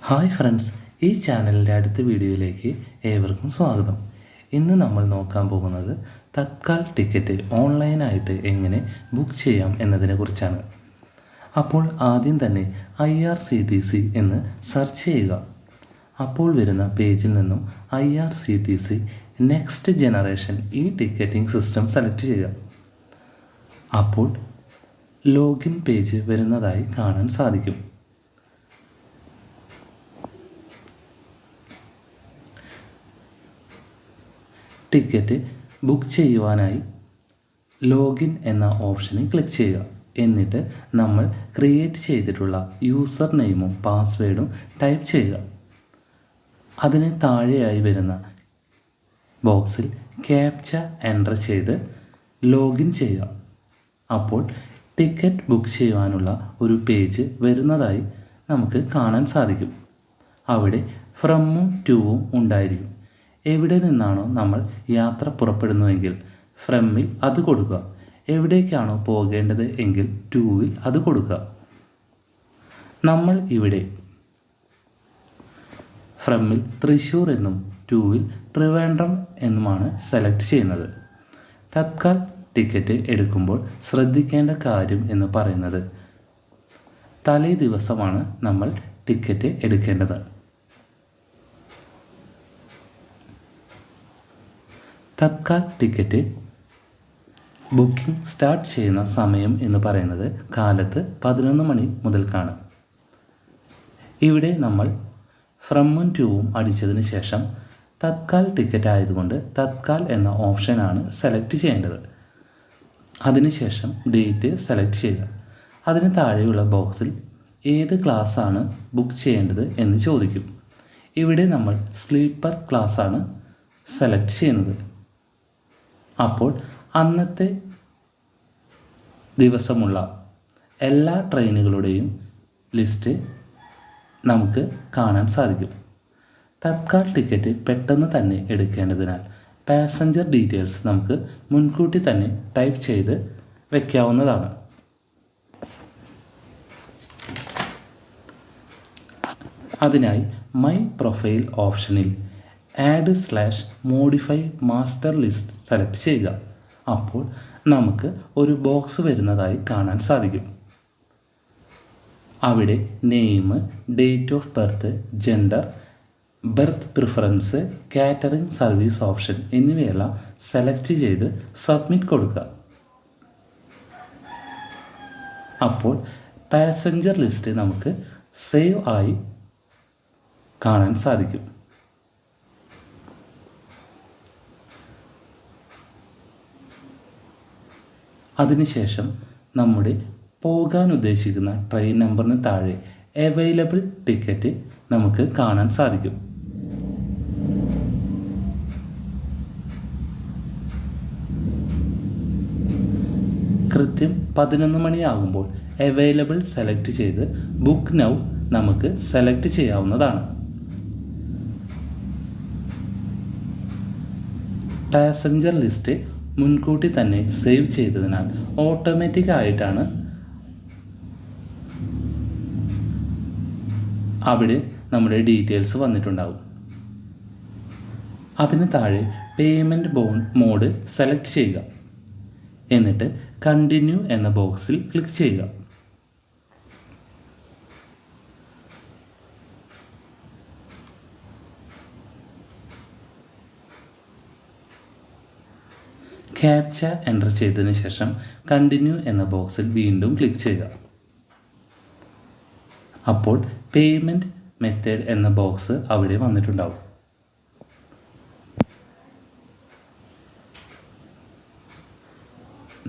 Hi friends, ഈ ചാനലിൻ്റെ അടുത്ത വീഡിയോയിലേക്ക് ഏവർക്കും സ്വാഗതം. ഇന്ന് നമ്മൾ നോക്കാൻ പോകുന്നത് തത്കാൽ ടിക്കറ്റ് ഓൺലൈനായിട്ട് എങ്ങനെ ബുക്ക് ചെയ്യാം എന്നതിനെക്കുറിച്ചാണ്. അപ്പോൾ ആദ്യം തന്നെ IRCTC എന്ന് സെർച്ച് ചെയ്യുക. അപ്പോൾ വരുന്ന പേജിൽ നിന്നും IRCTC next generation ticketing system select ചെയ്യുക. അപ്പോൾ ലോഗിൻ പേജ് വരുന്നതായി കാണാൻ സാധിക്കും. ടിക്കറ്റ് ബുക്ക് ചെയ്യുവാനായി ലോഗിൻ എന്ന ഓപ്ഷനിൽ ക്ലിക്ക് ചെയ്യുക. എന്നിട്ട് നമ്മൾ ക്രിയേറ്റ് ചെയ്തിട്ടുള്ള യൂസർ നെയിമും പാസ്വേഡും ടൈപ്പ് ചെയ്യുക. അതിന് താഴെയായി വരുന്ന ബോക്സിൽ ക്യാപ്ച എൻ്റർ ചെയ്ത് ലോഗിൻ ചെയ്യുക. അപ്പോൾ ടിക്കറ്റ് ബുക്ക് ചെയ്യുവാനുള്ള ഒരു പേജ് വരുന്നതായി നമുക്ക് കാണാൻ സാധിക്കും. അവിടെ ഫ്രമും ടൂവും ഉണ്ടായിരിക്കും. എവിടെ നിന്നാണോ നമ്മൾ യാത്ര പുറപ്പെടുന്നുവെങ്കിൽ ഫ്രമിൽ അത് കൊടുക്കുക. എവിടേക്കാണോ പോകേണ്ടത് എങ്കിൽ ടൂവിൽ അത് കൊടുക്കുക. നമ്മൾ ഇവിടെ ഫ്രമിൽ തൃശ്ശൂർ എന്നും ടൂവിൽ ട്രിവാൻഡ്രം എന്നുമാണ് സെലക്ട് ചെയ്യുന്നത്. തത്കാൽ ടിക്കറ്റ് എടുക്കുമ്പോൾ ശ്രദ്ധിക്കേണ്ട കാര്യം എന്ന് പറയുന്നത് തലേ ദിവസമാണ് നമ്മൾ ടിക്കറ്റ് എടുക്കേണ്ടത്. തത്കാൽ ടിക്കറ്റ് ബുക്കിംഗ് സ്റ്റാർട്ട് ചെയ്യുന്ന സമയം എന്ന് പറയുന്നത് കാലത്ത് 11 മണി മുതൽക്കാണ്. ഇവിടെ നമ്മൾ ഫ്രമും ടൂവും അടിച്ചതിന് ശേഷം തത്കാൽ ടിക്കറ്റ് ആയതുകൊണ്ട് തത്കാൽ എന്ന ഓപ്ഷനാണ് സെലക്ട് ചെയ്യേണ്ടത്. അതിനുശേഷം ഡേറ്റ് സെലക്ട് ചെയ്യുക. അതിന് താഴെയുള്ള ബോക്സിൽ ഏത് ക്ലാസ്സാണ് ബുക്ക് ചെയ്യേണ്ടത് എന്ന് ചോദിക്കും. ഇവിടെ നമ്മൾ സ്ലീപ്പർ ക്ലാസ്സാണ് സെലക്ട് ചെയ്യുന്നത്. അപ്പോൾ അന്നത്തെ ദിവസമുള്ള എല്ലാ ട്രെയിനുകളുടെയും ലിസ്റ്റ് നമുക്ക് കാണാൻ സാധിക്കും. തത്കാൽ ടിക്കറ്റ് പെട്ടെന്ന് തന്നെ എടുക്കേണ്ടതിനാൽ പാസഞ്ചർ ഡീറ്റെയിൽസ് നമുക്ക് മുൻകൂട്ടി തന്നെ ടൈപ്പ് ചെയ്ത് വയ്ക്കാവുന്നതാണ്. അതിനായി മൈ പ്രൊഫൈൽ ഓപ്ഷനിൽ add/modify മാസ്റ്റർ ലിസ്റ്റ് സെലക്ട് ചെയ്യുക. അപ്പോൾ നമുക്ക് ഒരു ബോക്സ് വരുന്നതായി കാണാൻ സാധിക്കും. അവിടെ name, date of birth, gender, birth preference, catering service option എന്നിവയെല്ലാം സെലക്ട് ചെയ്ത് സബ്മിറ്റ് കൊടുക്കുക. അപ്പോൾ പാസഞ്ചർ ലിസ്റ്റ് നമുക്ക് സേവ് ആയി കാണാൻ സാധിക്കും. അതിനുശേഷം നമ്മുടെ പോകാൻ ഉദ്ദേശിക്കുന്ന ട്രെയിൻ നമ്പറിന് താഴെ അവൈലബിൾ ടിക്കറ്റ് നമുക്ക് കാണാൻ സാധിക്കും. കൃത്യം 11 മണിയാകുമ്പോൾ അവൈലബിൾ സെലക്ട് ചെയ്ത് ബുക്ക് നൗ നമുക്ക് സെലക്ട് ചെയ്യാവുന്നതാണ്. പാസഞ്ചർ ലിസ്റ്റ് മുൻകൂട്ടി തന്നെ സേവ് ചെയ്തതിനാൽ ഓട്ടോമാറ്റിക് ആയിട്ടാണ് അവിടെ നമ്മുടെ ഡീറ്റെയിൽസ് വന്നിട്ടുണ്ടാവും. അതിന് താഴെ പേയ്മെൻറ്റ് മോഡ് സെലക്ട് ചെയ്യുക. എന്നിട്ട് കണ്ടിന്യൂ എന്ന ബോക്സിൽ ക്ലിക്ക് ചെയ്യുക. ക്യാപ്ച എൻ്റർ ചെയ്തതിന് ശേഷം കണ്ടിന്യൂ എന്ന ബോക്സിൽ വീണ്ടും ക്ലിക്ക് ചെയ്യുക. അപ്പോൾ പേയ്മെൻറ്റ് മെത്തേഡ് എന്ന ബോക്സ് അവിടെ വന്നിട്ടുണ്ടാവും.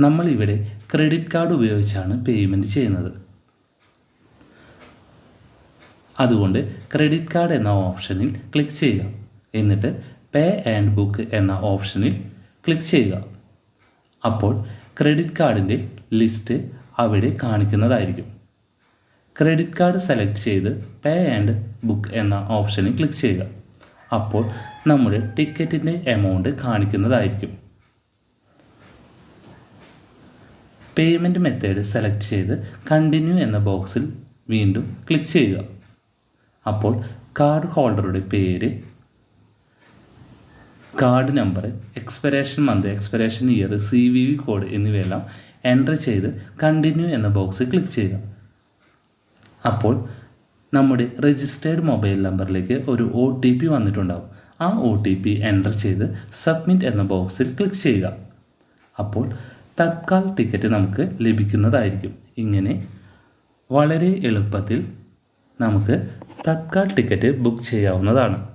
നമ്മളിവിടെ ക്രെഡിറ്റ് കാർഡ് ഉപയോഗിച്ചാണ് പേയ്മെൻറ്റ് ചെയ്യുന്നത്. അതുകൊണ്ട് ക്രെഡിറ്റ് കാർഡ് എന്ന ഓപ്ഷനിൽ ക്ലിക്ക് ചെയ്യുക. എന്നിട്ട് പേ ആൻഡ് ബുക്ക് എന്ന ഓപ്ഷനിൽ ക്ലിക്ക് ചെയ്യുക. അപ്പോൾ ക്രെഡിറ്റ് കാർഡിൻ്റെ ലിസ്റ്റ് അവിടെ കാണിക്കുന്നതായിരിക്കും. ക്രെഡിറ്റ് കാർഡ് സെലക്ട് ചെയ്ത് പേ ആൻഡ് ബുക്ക് എന്ന ഓപ്ഷനിൽ ക്ലിക്ക് ചെയ്യുക. അപ്പോൾ നമ്മുടെ ടിക്കറ്റിൻ്റെ എമൗണ്ട് കാണിക്കുന്നതായിരിക്കും. പേയ്മെൻറ്റ് മെത്തേഡ് സെലക്ട് ചെയ്ത് കണ്ടിന്യൂ എന്ന ബോക്സിൽ വീണ്ടും ക്ലിക്ക് ചെയ്യുക. അപ്പോൾ കാർഡ് ഹോൾഡറുടെ പേര്, card number, expiration month, expiration year, CVV code എന്നിവയെല്ലാം എൻ്റർ ചെയ്ത് കണ്ടിന്യൂ എന്ന ബോക്സ് ക്ലിക്ക് ചെയ്യുക. അപ്പോൾ നമ്മുടെ രജിസ്റ്റേർഡ് മൊബൈൽ നമ്പറിലേക്ക് ഒരു OTP വന്നിട്ടുണ്ടാകും. ആ OTP എൻ്റർ ചെയ്ത് സബ്മിറ്റ് എന്ന ബോക്സിൽ ക്ലിക്ക് ചെയ്യുക. അപ്പോൾ തത്കാൽ ടിക്കറ്റ് നമുക്ക് ലഭിക്കുന്നതായിരിക്കും. ഇങ്ങനെ വളരെ എളുപ്പത്തിൽ നമുക്ക് തത്കാൽ ടിക്കറ്റ് ബുക്ക് ചെയ്യാവുന്നതാണ്.